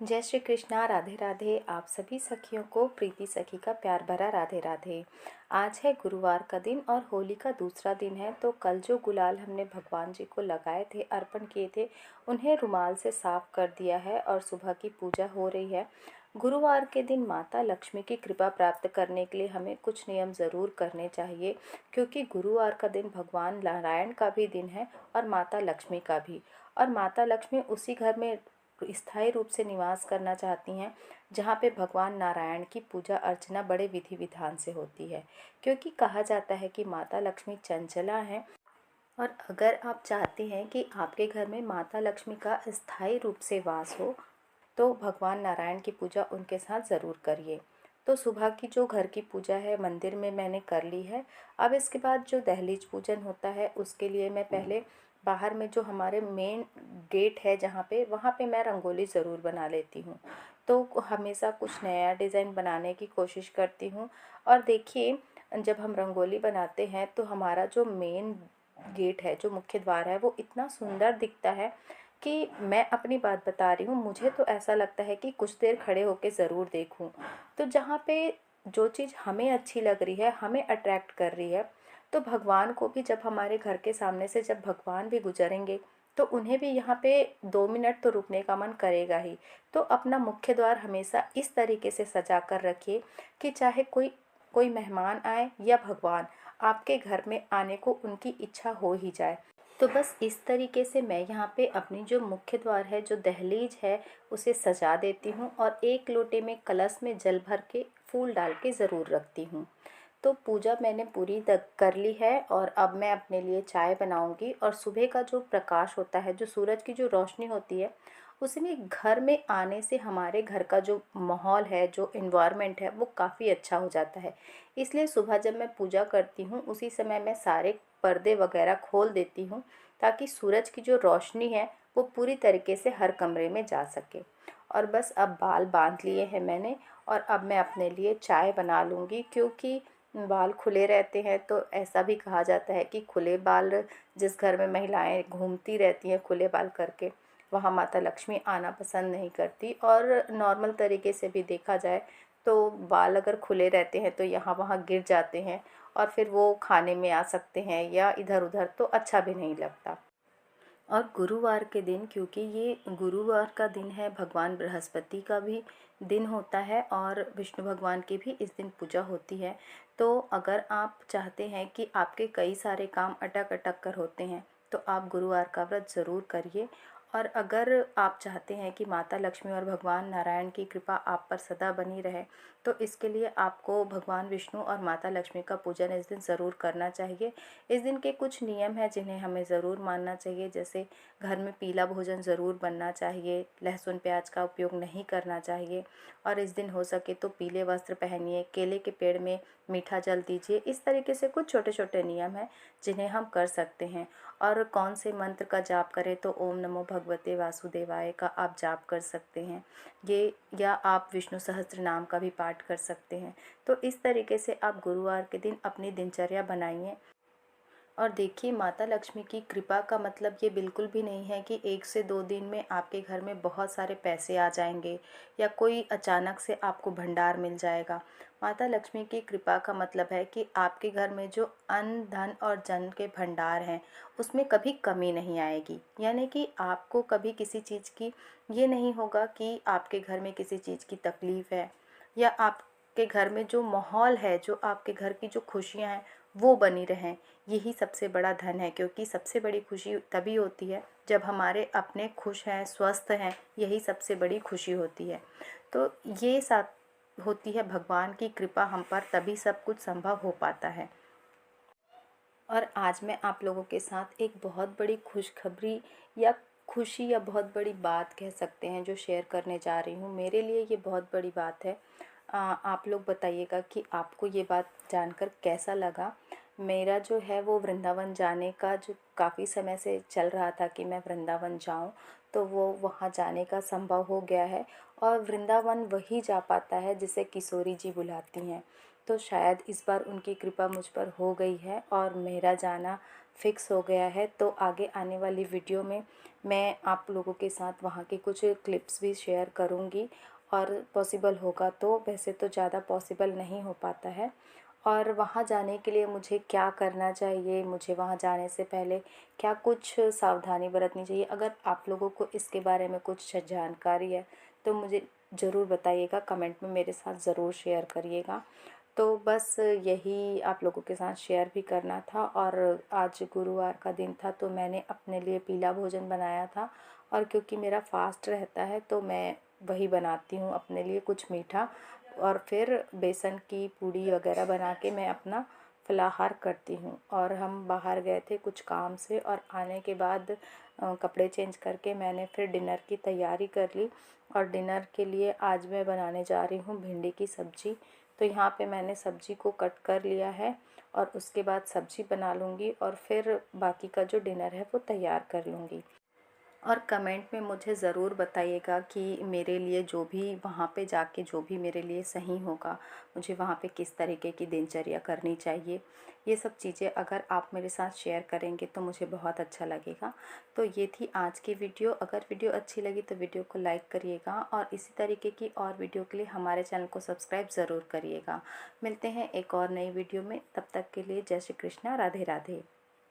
जय श्री कृष्णा। राधे राधे। आप सभी सखियों को प्रीति सखी का प्यार भरा राधे राधे। आज है गुरुवार का दिन और होली का दूसरा दिन है। तो कल जो गुलाल हमने भगवान जी को लगाए थे, अर्पण किए थे, उन्हें रुमाल से साफ कर दिया है और सुबह की पूजा हो रही है। गुरुवार के दिन माता लक्ष्मी की कृपा प्राप्त करने के लिए हमें कुछ नियम ज़रूर करने चाहिए, क्योंकि गुरुवार का दिन भगवान नारायण का भी दिन है और माता लक्ष्मी का भी। और माता लक्ष्मी उसी घर में स्थायी रूप से निवास करना चाहती हैं जहाँ पे भगवान नारायण की पूजा अर्चना बड़े विधि विधान से होती है, क्योंकि कहा जाता है कि माता लक्ष्मी चंचला हैं। और अगर आप चाहते हैं कि आपके घर में माता लक्ष्मी का स्थायी रूप से वास हो, तो भगवान नारायण की पूजा उनके साथ ज़रूर करिए। तो सुबह की जो घर की पूजा है मंदिर में मैंने कर ली है। अब इसके बाद जो दहलीज पूजन होता है उसके लिए मैं पहले बाहर में जो हमारे मेन गेट है जहाँ पे, वहाँ पे मैं रंगोली ज़रूर बना लेती हूँ। तो हमेशा कुछ नया डिज़ाइन बनाने की कोशिश करती हूँ। और देखिए, जब हम रंगोली बनाते हैं तो हमारा जो मेन गेट है, जो मुख्य द्वार है, वो इतना सुंदर दिखता है कि मैं अपनी बात बता रही हूँ, मुझे तो ऐसा लगता है कि कुछ देर खड़े होकर ज़रूर देखूँ। तो जहाँ पे जो चीज़ हमें अच्छी लग रही है, हमें अट्रैक्ट कर रही है, तो भगवान को भी, जब हमारे घर के सामने से जब भगवान भी गुजरेंगे तो उन्हें भी यहाँ पे 2 मिनट तो रुकने का मन करेगा ही। तो अपना मुख्य द्वार हमेशा इस तरीके से सजा कर रखिए कि चाहे कोई कोई मेहमान आए या भगवान आपके घर में आने को उनकी इच्छा हो ही जाए। तो बस इस तरीके से मैं यहाँ पे अपनी जो मुख्य द्वार है, जो दहलीज है, उसे सजा देती हूँ और एक लोटे में कलश में जल भर के फूल डाल के ज़रूर रखती हूँ। तो पूजा मैंने पूरी कर ली है और अब मैं अपने लिए चाय बनाऊंगी। और सुबह का जो प्रकाश होता है, जो सूरज की जो रोशनी होती है, उसमें घर में आने से हमारे घर का जो माहौल है, जो इन्वायरमेंट है, वो काफ़ी अच्छा हो जाता है। इसलिए सुबह जब मैं पूजा करती हूँ उसी समय मैं सारे पर्दे वगैरह खोल देती हूँ, ताकि सूरज की जो रोशनी है वो पूरी तरीके से हर कमरे में जा सके। और बस अब बाल बांध लिए हैं मैंने, और अब मैं अपने लिए चाय बना लूँगी, क्योंकि बाल खुले रहते हैं तो ऐसा भी कहा जाता है कि खुले बाल, जिस घर में महिलाएं घूमती रहती हैं खुले बाल करके, वहाँ माता लक्ष्मी आना पसंद नहीं करती। और नॉर्मल तरीके से भी देखा जाए तो बाल अगर खुले रहते हैं तो यहाँ वहाँ गिर जाते हैं और फिर वो खाने में आ सकते हैं या इधर उधर, तो अच्छा भी नहीं लगता। और गुरुवार के दिन, क्योंकि ये गुरुवार का दिन है, भगवान बृहस्पति का भी दिन होता है और विष्णु भगवान की भी इस दिन पूजा होती है। तो अगर आप चाहते हैं कि आपके कई सारे काम अटक अटक कर होते हैं, तो आप गुरुवार का व्रत ज़रूर करिए। और अगर आप चाहते हैं कि माता लक्ष्मी और भगवान नारायण की कृपा आप पर सदा बनी रहे, तो इसके लिए आपको भगवान विष्णु और माता लक्ष्मी का पूजन इस दिन ज़रूर करना चाहिए। इस दिन के कुछ नियम हैं जिन्हें हमें ज़रूर मानना चाहिए, जैसे घर में पीला भोजन ज़रूर बनना चाहिए, लहसुन प्याज का उपयोग नहीं करना चाहिए, और इस दिन हो सके तो पीले वस्त्र पहनिए, केले के पेड़ में मीठा जल दीजिए। इस तरीके से कुछ छोटे छोटे नियम हैं जिन्हें हम कर सकते हैं। और कौन से मंत्र का जाप करें, तो ओम नमो भगवते वासुदेवाय का आप जाप कर सकते हैं ये, या आप विष्णु सहस्त्र नाम का भी पाठ कर सकते हैं। तो इस तरीके से आप गुरुवार के दिन अपनी दिनचर्या बनाइए। और देखिए, माता लक्ष्मी की कृपा का मतलब ये बिल्कुल भी नहीं है कि 1 से 2 दिन में आपके घर में बहुत सारे पैसे आ जाएंगे या कोई अचानक से आपको भंडार मिल जाएगा। माता लक्ष्मी की कृपा का मतलब है कि आपके घर में जो अन्न धन और जन के भंडार हैं उसमें कभी कमी नहीं आएगी। यानी कि आपको कभी किसी चीज़ की ये नहीं होगा कि आपके घर में किसी चीज़ की तकलीफ़ है, या आपके घर में जो माहौल है, जो आपके घर की जो खुशियाँ हैं, वो बनी रहें। यही सबसे बड़ा धन है, क्योंकि सबसे बड़ी खुशी तभी होती है जब हमारे अपने खुश हैं, स्वस्थ हैं, यही सबसे बड़ी खुशी होती है। तो ये साथ होती है भगवान की कृपा हम पर, तभी सब कुछ संभव हो पाता है। और आज मैं आप लोगों के साथ एक बहुत बड़ी खुशखबरी या खुशी या बहुत बड़ी बात कह सकते हैं जो शेयर करने जा रही हूँ। मेरे लिए ये बहुत बड़ी बात है। आप लोग बताइएगा कि आपको ये बात जानकर कैसा लगा। मेरा जो है वो वृंदावन जाने का जो काफ़ी समय से चल रहा था कि मैं वृंदावन जाऊं, तो वो वहाँ जाने का संभव हो गया है। और वृंदावन वही जा पाता है जिसे किशोरी जी बुलाती हैं। तो शायद इस बार उनकी कृपा मुझ पर हो गई है और मेरा जाना फिक्स हो गया है। तो आगे आने वाली वीडियो में मैं आप लोगों के साथ वहाँ की कुछ क्लिप्स भी शेयर करूँगी, और पॉसिबल होगा तो, वैसे तो ज़्यादा पॉसिबल नहीं हो पाता है। और वहाँ जाने के लिए मुझे क्या करना चाहिए, मुझे वहाँ जाने से पहले क्या कुछ सावधानी बरतनी चाहिए, अगर आप लोगों को इसके बारे में कुछ जानकारी है तो मुझे ज़रूर बताइएगा, कमेंट में मेरे साथ ज़रूर शेयर करिएगा। तो बस यही आप लोगों के साथ शेयर भी करना था। और आज गुरुवार का दिन था तो मैंने अपने लिए पीला भोजन बनाया था, और क्योंकि मेरा फास्ट रहता है तो मैं वही बनाती हूँ अपने लिए कुछ मीठा, और फिर बेसन की पूड़ी वगैरह बना के मैं अपना फलाहार करती हूँ। और हम बाहर गए थे कुछ काम से, और आने के बाद कपड़े चेंज करके मैंने फिर डिनर की तैयारी कर ली। और डिनर के लिए आज मैं बनाने जा रही हूँ भिंडी की सब्ज़ी। तो यहाँ पे मैंने सब्ज़ी को कट कर लिया है, और उसके बाद सब्ज़ी बना लूँगी, और फिर बाकी का जो डिनर है वो तैयार कर लूँगी। और कमेंट में मुझे ज़रूर बताइएगा कि मेरे लिए जो भी वहाँ पे जाके जो भी मेरे लिए सही होगा, मुझे वहाँ पे किस तरीके की दिनचर्या करनी चाहिए। ये सब चीज़ें अगर आप मेरे साथ शेयर करेंगे तो मुझे बहुत अच्छा लगेगा। तो ये थी आज की वीडियो। अगर वीडियो अच्छी लगी तो वीडियो को लाइक करिएगा, और इसी तरीके की और वीडियो के लिए हमारे चैनल को सब्सक्राइब ज़रूर करिएगा। मिलते हैं एक और नई वीडियो में, तब तक के लिए जय श्री कृष्णा, राधे राधे।